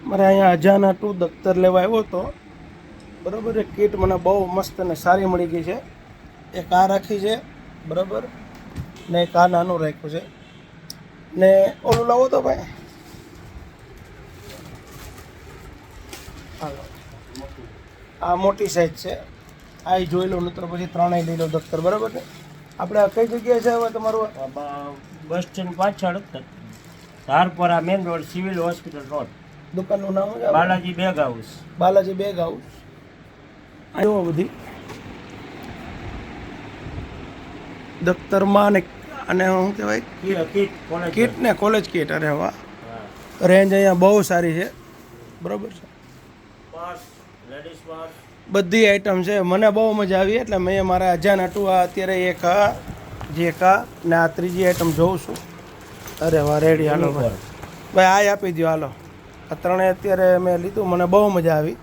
મારે અહીંયા અજાના ટુ દફતર લેવા આવ્યો હતો બરાબર. એ કીટ મને બહુ મસ્ત અને સારી મળી ગઈ છે. એક આ રાખી છે બરાબર, ને એક આ નાનું રાખ્યું છે, ને ઓલું લાવો તો ભાઈ, હાલો આ મોટી સાઈઝ છે. આ જોઈ લો મિત્રો, પછી ત્રણેય લઈ લો દફતર બરાબર ને. આપણે કઈ જગ્યાએ છે હવે તમારું? બસ સ્ટેન્ડ પાછળ Dharpara main road, civil hospital road, દુકાનનું નામ છે Balaji bag house. Balaji bag house. આવ્યો બધી દફતરમાં અને શું કહેવાય, કીટ ને કોલેજ કીટ. અરે વાહ, રેન્જ અહીંયા બહુ સારી છે બરાબર છે. બધી આઈટમ છે. મને બહુ મજા આવી એટલે મેં મારા અજાન હતું આ અત્યારે એક જે ને આ ત્રીજી આઈટમ જોઉં છું. અરે વાહ, રેડી. હાલો ભાઈ, આ આપી દો. હાલો, આ ત્રણેય અત્યારે મેં લીધું, મને બહુ મજા આવી.